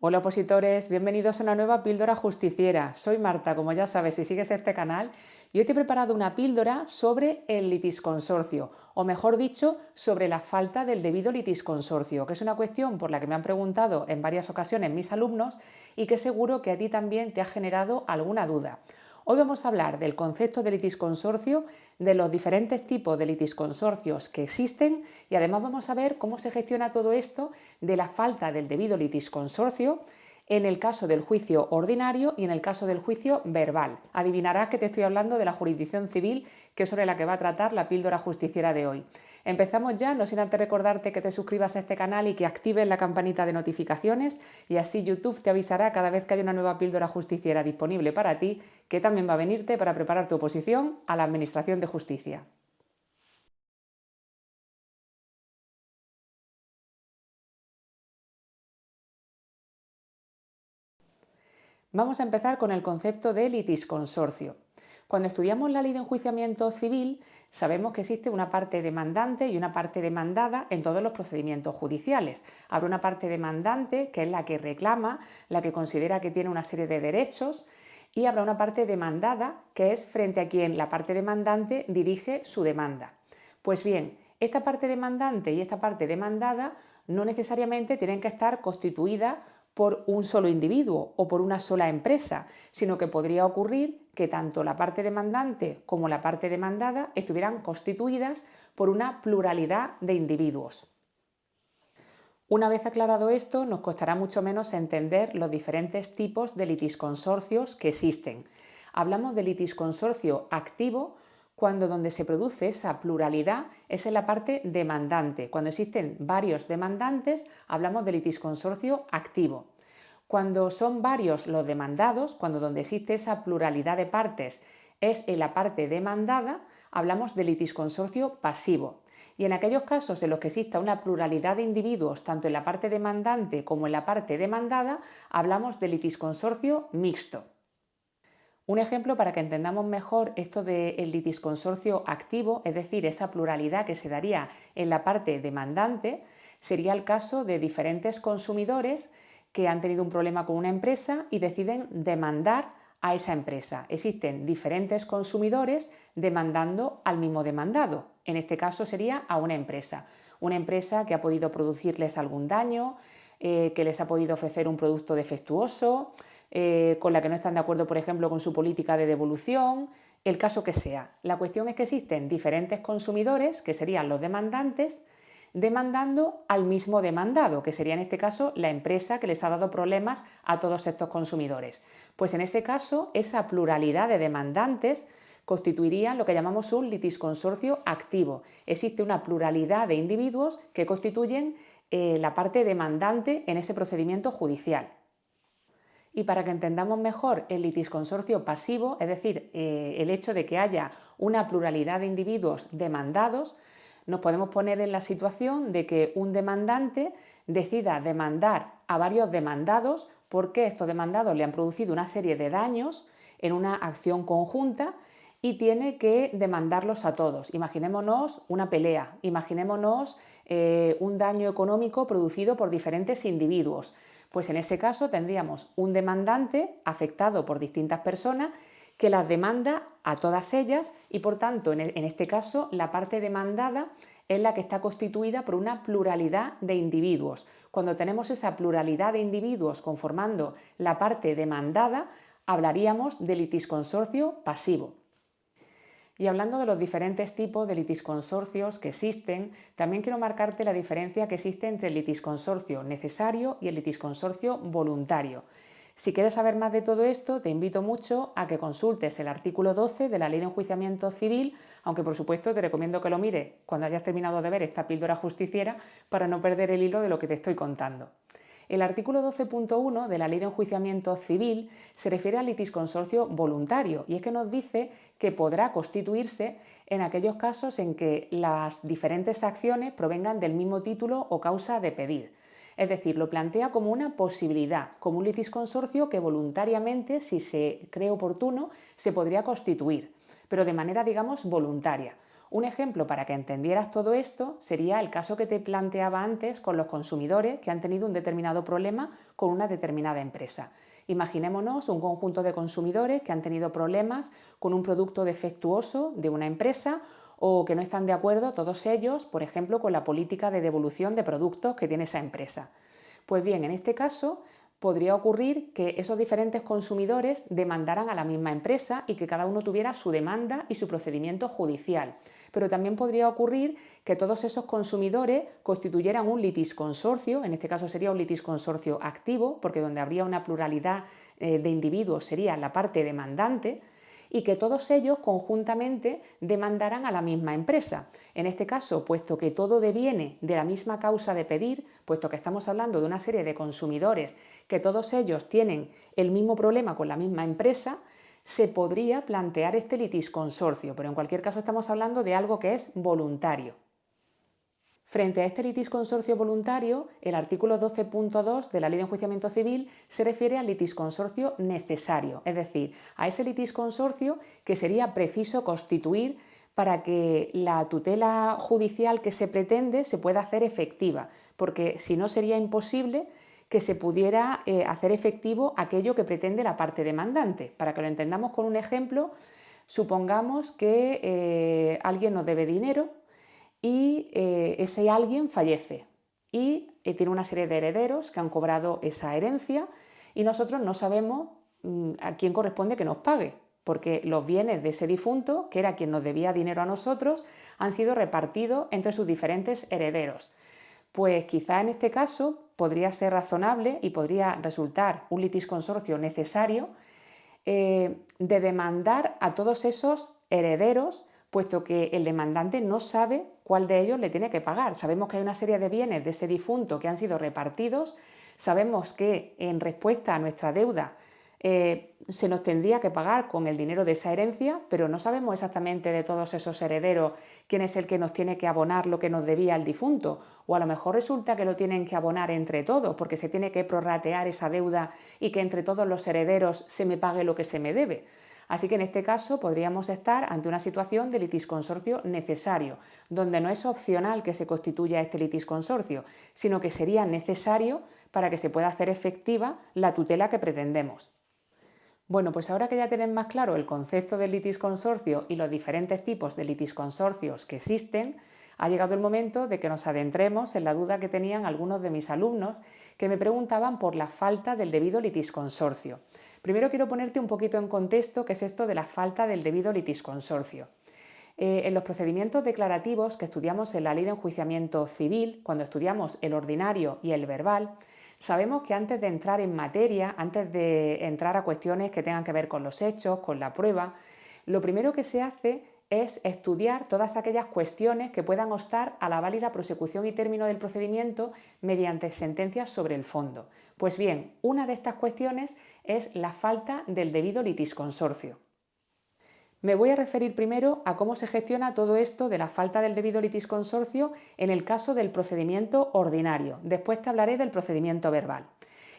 Hola opositores, bienvenidos a una nueva píldora justiciera. Soy Marta, como ya sabes si sigues este canal, y hoy te he preparado una píldora sobre el litisconsorcio, o mejor dicho, sobre la falta del debido litisconsorcio, que es una cuestión por la que me han preguntado en varias ocasiones mis alumnos y que seguro que a ti también te ha generado alguna duda. Hoy vamos a hablar del concepto de litisconsorcio, de los diferentes tipos de litisconsorcios que existen y además vamos a ver cómo se gestiona todo esto de la falta del debido litisconsorcio en el caso del juicio ordinario y en el caso del juicio verbal. Adivinarás que te estoy hablando de la jurisdicción civil, que es sobre la que va a tratar la píldora justiciera de hoy. Empezamos ya, no sin antes recordarte que te suscribas a este canal y que actives la campanita de notificaciones y así YouTube te avisará cada vez que haya una nueva píldora justiciera disponible para ti, que también va a venirte para preparar tu oposición a la Administración de Justicia. Vamos a empezar con el concepto de litisconsorcio. Cuando estudiamos la ley de enjuiciamiento civil, sabemos que existe una parte demandante y una parte demandada en todos los procedimientos judiciales. Habrá una parte demandante, que es la que reclama, la que considera que tiene una serie de derechos, y habrá una parte demandada, que es frente a quien la parte demandante dirige su demanda. Pues bien, esta parte demandante y esta parte demandada no necesariamente tienen que estar constituidas por un solo individuo o por una sola empresa, sino que podría ocurrir que tanto la parte demandante como la parte demandada estuvieran constituidas por una pluralidad de individuos. Una vez aclarado esto, nos costará mucho menos entender los diferentes tipos de litisconsorcios que existen. Hablamos de litisconsorcio activo cuando donde se produce esa pluralidad es en la parte demandante. Cuando existen varios demandantes, hablamos de litisconsorcio activo. Cuando son varios los demandados, cuando donde existe esa pluralidad de partes es en la parte demandada, hablamos de litisconsorcio pasivo. Y en aquellos casos en los que exista una pluralidad de individuos, tanto en la parte demandante como en la parte demandada, hablamos de litisconsorcio mixto. Un ejemplo para que entendamos mejor esto del litisconsorcio activo, es decir, esa pluralidad que se daría en la parte demandante, sería el caso de diferentes consumidores que han tenido un problema con una empresa y deciden demandar a esa empresa. Existen diferentes consumidores demandando al mismo demandado. En este caso sería a una empresa que ha podido producirles algún daño, que les ha podido ofrecer un producto defectuoso, con la que no están de acuerdo, por ejemplo, con su política de devolución, el caso que sea. La cuestión es que existen diferentes consumidores, que serían los demandantes, demandando al mismo demandado, que sería en este caso la empresa que les ha dado problemas a todos estos consumidores. Pues en ese caso, esa pluralidad de demandantes constituiría lo que llamamos un litisconsorcio activo. Existe una pluralidad de individuos que constituyen la parte demandante en ese procedimiento judicial. Y para que entendamos mejor el litisconsorcio pasivo, es decir, el hecho de que haya una pluralidad de individuos demandados, nos podemos poner en la situación de que un demandante decida demandar a varios demandados porque estos demandados le han producido una serie de daños en una acción conjunta y tiene que demandarlos a todos. Imaginémonos una pelea, imaginémonos un daño económico producido por diferentes individuos. Pues en ese caso tendríamos un demandante afectado por distintas personas que las demanda a todas ellas y por tanto en este caso la parte demandada es la que está constituida por una pluralidad de individuos. Cuando tenemos esa pluralidad de individuos conformando la parte demandada, hablaríamos de litisconsorcio pasivo. Y hablando de los diferentes tipos de litisconsorcios que existen, también quiero marcarte la diferencia que existe entre el litisconsorcio necesario y el litisconsorcio voluntario. Si quieres saber más de todo esto, te invito mucho a que consultes el artículo 12 de la Ley de Enjuiciamiento Civil, aunque por supuesto te recomiendo que lo mires cuando hayas terminado de ver esta píldora justiciera para no perder el hilo de lo que te estoy contando. El artículo 12.1 de la Ley de Enjuiciamiento Civil se refiere al litisconsorcio voluntario y es que nos dice que podrá constituirse en aquellos casos en que las diferentes acciones provengan del mismo título o causa de pedir. Es decir, lo plantea como una posibilidad, como un litisconsorcio que voluntariamente, si se cree oportuno, se podría constituir, pero de manera, digamos, voluntaria. Un ejemplo para que entendieras todo esto sería el caso que te planteaba antes con los consumidores que han tenido un determinado problema con una determinada empresa. Imaginémonos un conjunto de consumidores que han tenido problemas con un producto defectuoso de una empresa o que no están de acuerdo todos ellos, por ejemplo, con la política de devolución de productos que tiene esa empresa. Pues bien, en este caso podría ocurrir que esos diferentes consumidores demandaran a la misma empresa y que cada uno tuviera su demanda y su procedimiento judicial. Pero también podría ocurrir que todos esos consumidores constituyeran un litisconsorcio, en este caso sería un litisconsorcio activo, porque donde habría una pluralidad de individuos sería la parte demandante, y que todos ellos conjuntamente demandaran a la misma empresa. En este caso, puesto que todo deviene de la misma causa de pedir, puesto que estamos hablando de una serie de consumidores que todos ellos tienen el mismo problema con la misma empresa, se podría plantear este litisconsorcio, pero en cualquier caso estamos hablando de algo que es voluntario. Frente a este litisconsorcio voluntario, el artículo 12.2 de la Ley de Enjuiciamiento Civil se refiere al litisconsorcio necesario, es decir, a ese litisconsorcio que sería preciso constituir para que la tutela judicial que se pretende se pueda hacer efectiva, porque si no sería imposible que se pudiera hacer efectivo aquello que pretende la parte demandante. Para que lo entendamos con un ejemplo, supongamos que alguien nos debe dinero y ese alguien fallece y tiene una serie de herederos que han cobrado esa herencia y nosotros no sabemos a quién corresponde que nos pague, porque los bienes de ese difunto, que era quien nos debía dinero a nosotros, han sido repartidos entre sus diferentes herederos. Pues quizá en este caso podría ser razonable y podría resultar un litisconsorcio necesario de demandar a todos esos herederos, puesto que el demandante no sabe cuál de ellos le tiene que pagar. Sabemos que hay una serie de bienes de ese difunto que han sido repartidos, sabemos que en respuesta a nuestra deuda se nos tendría que pagar con el dinero de esa herencia, pero no sabemos exactamente de todos esos herederos quién es el que nos tiene que abonar lo que nos debía el difunto, o a lo mejor resulta que lo tienen que abonar entre todos porque se tiene que prorratear esa deuda y que entre todos los herederos se me pague lo que se me debe. Así que en este caso podríamos estar ante una situación de litisconsorcio necesario, donde no es opcional que se constituya este litisconsorcio, sino que sería necesario para que se pueda hacer efectiva la tutela que pretendemos. Bueno, pues ahora que ya tenéis más claro el concepto del litisconsorcio y los diferentes tipos de litisconsorcios que existen, ha llegado el momento de que nos adentremos en la duda que tenían algunos de mis alumnos que me preguntaban por la falta del debido litisconsorcio. Primero quiero ponerte un poquito en contexto qué es esto de la falta del debido litisconsorcio. En los procedimientos declarativos que estudiamos en la Ley de Enjuiciamiento Civil, cuando estudiamos el ordinario y el verbal, sabemos que antes de entrar en materia, antes de entrar a cuestiones que tengan que ver con los hechos, con la prueba, lo primero que se hace es estudiar todas aquellas cuestiones que puedan obstar a la válida prosecución y término del procedimiento mediante sentencias sobre el fondo. Pues bien, una de estas cuestiones es la falta del debido litisconsorcio. Me voy a referir primero a cómo se gestiona todo esto de la falta del debido litisconsorcio en el caso del procedimiento ordinario. Después te hablaré del procedimiento verbal.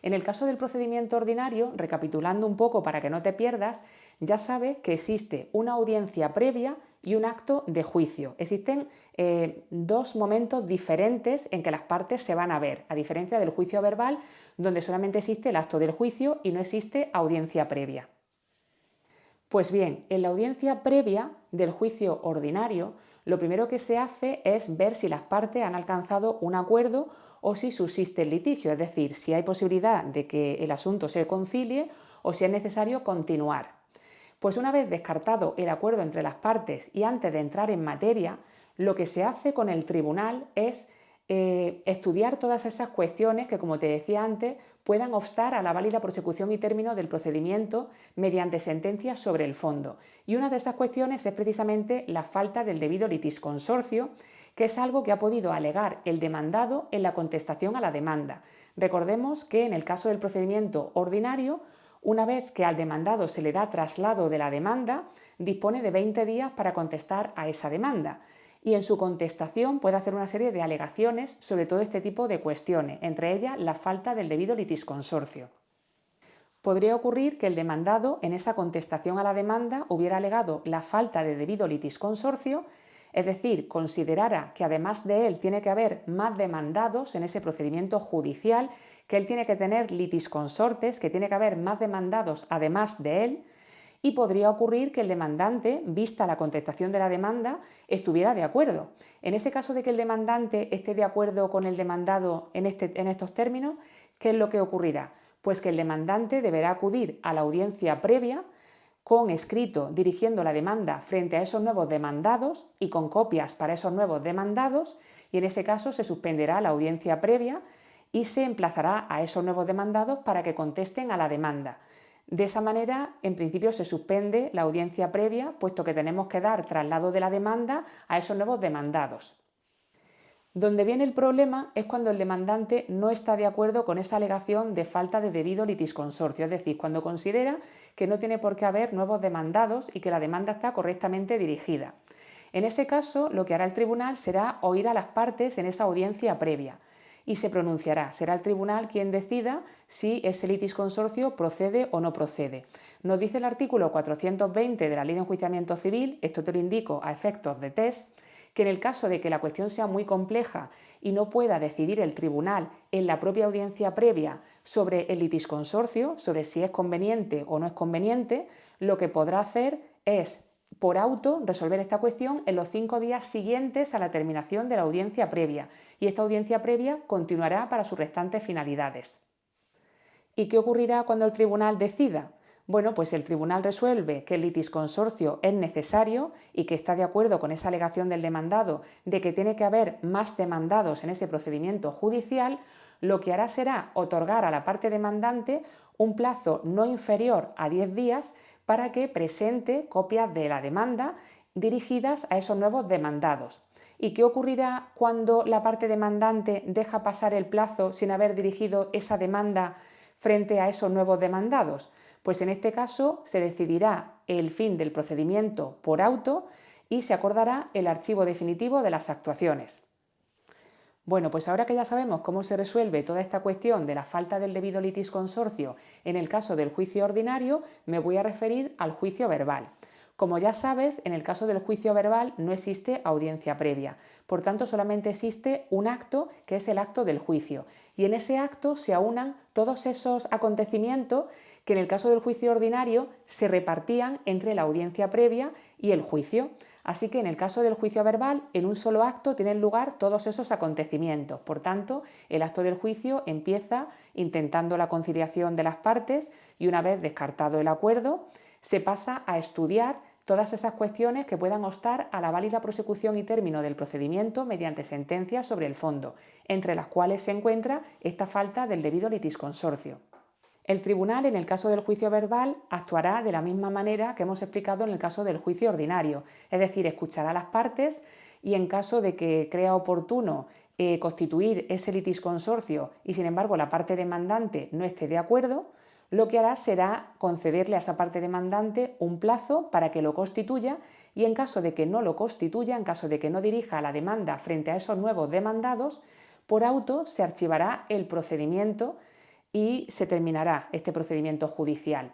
En el caso del procedimiento ordinario, recapitulando un poco para que no te pierdas, ya sabes que existe una audiencia previa y un acto de juicio. Existen dos momentos diferentes en que las partes se van a ver, a diferencia del juicio verbal, donde solamente existe el acto del juicio y no existe audiencia previa. Pues bien, en la audiencia previa del juicio ordinario, lo primero que se hace es ver si las partes han alcanzado un acuerdo o si subsiste el litigio, es decir, si hay posibilidad de que el asunto se concilie o si es necesario continuar. Pues una vez descartado el acuerdo entre las partes y antes de entrar en materia, lo que se hace con el tribunal es estudiar todas esas cuestiones que, como te decía antes, puedan obstar a la válida prosecución y término del procedimiento mediante sentencias sobre el fondo. Y una de esas cuestiones es precisamente la falta del debido litisconsorcio, que es algo que ha podido alegar el demandado en la contestación a la demanda. Recordemos que en el caso del procedimiento ordinario, una vez que al demandado se le da traslado de la demanda, dispone de 20 días para contestar a esa demanda. Y en su contestación puede hacer una serie de alegaciones sobre todo este tipo de cuestiones, entre ellas la falta del debido litisconsorcio. Podría ocurrir que el demandado en esa contestación a la demanda hubiera alegado la falta de debido litisconsorcio, es decir, considerara que además de él tiene que haber más demandados en ese procedimiento judicial, que él tiene que tener litisconsortes, que tiene que haber más demandados además de él, y podría ocurrir que el demandante, vista la contestación de la demanda, estuviera de acuerdo. En ese caso de que el demandante esté de acuerdo con el demandado en estos términos, ¿qué es lo que ocurrirá? Pues que el demandante deberá acudir a la audiencia previa con escrito dirigiendo la demanda frente a esos nuevos demandados y con copias para esos nuevos demandados, y en ese caso se suspenderá la audiencia previa y se emplazará a esos nuevos demandados para que contesten a la demanda. De esa manera, en principio, se suspende la audiencia previa, puesto que tenemos que dar traslado de la demanda a esos nuevos demandados. Donde viene el problema es cuando el demandante no está de acuerdo con esa alegación de falta de debido litisconsorcio, es decir, cuando considera que no tiene por qué haber nuevos demandados y que la demanda está correctamente dirigida. En ese caso, lo que hará el tribunal será oír a las partes en esa audiencia previa y se pronunciará. Será el tribunal quien decida si ese litisconsorcio procede o no procede. Nos dice el artículo 420 de la Ley de Enjuiciamiento Civil, esto te lo indico a efectos de test, que en el caso de que la cuestión sea muy compleja y no pueda decidir el tribunal en la propia audiencia previa sobre el litisconsorcio, sobre si es conveniente o no es conveniente, lo que podrá hacer es, por auto, resolver esta cuestión en los 5 días siguientes a la terminación de la audiencia previa, y esta audiencia previa continuará para sus restantes finalidades. ¿Y qué ocurrirá cuando el tribunal decida? Bueno, pues el tribunal resuelve que el litisconsorcio es necesario y que está de acuerdo con esa alegación del demandado de que tiene que haber más demandados en ese procedimiento judicial. Lo que hará será otorgar a la parte demandante un plazo no inferior a 10 días para que presente copias de la demanda dirigidas a esos nuevos demandados. ¿Y qué ocurrirá cuando la parte demandante deja pasar el plazo sin haber dirigido esa demanda frente a esos nuevos demandados? Pues en este caso se decidirá el fin del procedimiento por auto y se acordará el archivo definitivo de las actuaciones. Bueno, pues ahora que ya sabemos cómo se resuelve toda esta cuestión de la falta del debido litisconsorcio en el caso del juicio ordinario, me voy a referir al juicio verbal. Como ya sabes, en el caso del juicio verbal no existe audiencia previa, por tanto solamente existe un acto que es el acto del juicio, y en ese acto se aunan todos esos acontecimientos que en el caso del juicio ordinario se repartían entre la audiencia previa y el juicio. Así que en el caso del juicio verbal, en un solo acto tienen lugar todos esos acontecimientos. Por tanto, el acto del juicio empieza intentando la conciliación de las partes y una vez descartado el acuerdo, se pasa a estudiar todas esas cuestiones que puedan obstar a la válida prosecución y término del procedimiento mediante sentencia sobre el fondo, entre las cuales se encuentra esta falta del debido litisconsorcio. El tribunal, en el caso del juicio verbal, actuará de la misma manera que hemos explicado en el caso del juicio ordinario, es decir, escuchará a las partes y en caso de que crea oportuno constituir ese litisconsorcio y sin embargo la parte demandante no esté de acuerdo, lo que hará será concederle a esa parte demandante un plazo para que lo constituya y en caso de que no lo constituya, en caso de que no dirija la demanda frente a esos nuevos demandados, por auto se archivará el procedimiento y se terminará este procedimiento judicial.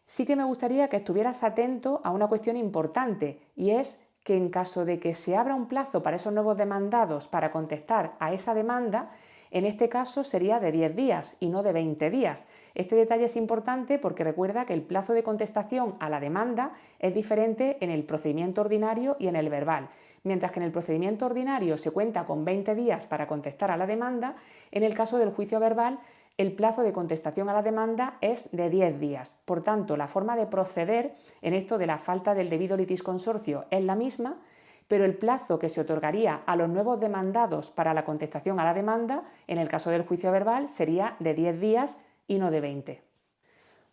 Sí que me gustaría que estuvieras atento a una cuestión importante y es que en caso de que se abra un plazo para esos nuevos demandados para contestar a esa demanda, en este caso sería de 10 días y no de 20 días. Este detalle es importante porque recuerda que el plazo de contestación a la demanda es diferente en el procedimiento ordinario y en el verbal. Mientras que en el procedimiento ordinario se cuenta con 20 días para contestar a la demanda, en el caso del juicio verbal el plazo de contestación a la demanda es de 10 días. Por tanto, la forma de proceder en esto de la falta del debido litisconsorcio es la misma, pero el plazo que se otorgaría a los nuevos demandados para la contestación a la demanda, en el caso del juicio verbal, sería de 10 días y no de 20.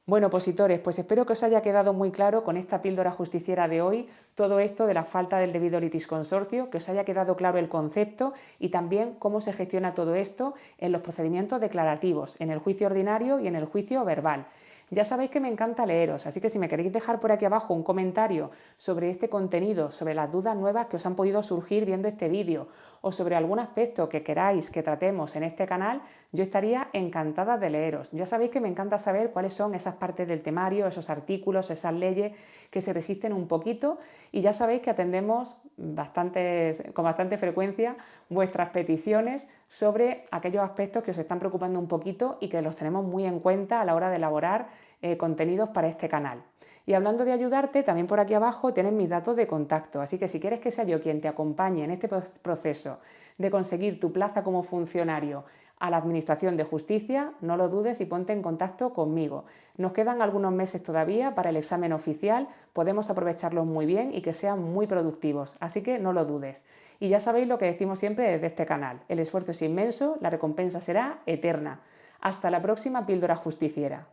Bueno, opositores, pues espero que os haya quedado muy claro con esta píldora justiciera de hoy todo esto de la falta del debido litisconsorcio, que os haya quedado claro el concepto y también cómo se gestiona todo esto en los procedimientos declarativos, en el juicio ordinario y en el juicio verbal. Ya sabéis que me encanta leeros, así que si me queréis dejar por aquí abajo un comentario sobre este contenido, sobre las dudas nuevas que os han podido surgir viendo este vídeo o sobre algún aspecto que queráis que tratemos en este canal, yo estaría encantada de leeros. Ya sabéis que me encanta saber cuáles son esas partes del temario, esos artículos, esas leyes que se resisten un poquito, y ya sabéis que atendemos con bastante frecuencia vuestras peticiones sobre aquellos aspectos que os están preocupando un poquito y que los tenemos muy en cuenta a la hora de elaborar contenidos para este canal. Y hablando de ayudarte, también por aquí abajo tienes mis datos de contacto, así que si quieres que sea yo quien te acompañe en este proceso de conseguir tu plaza como funcionario a la Administración de Justicia, no lo dudes y ponte en contacto conmigo. Nos quedan algunos meses todavía para el examen oficial, podemos aprovecharlos muy bien y que sean muy productivos, así que no lo dudes. Y ya sabéis lo que decimos siempre desde este canal, el esfuerzo es inmenso, la recompensa será eterna. Hasta la próxima píldora justiciera.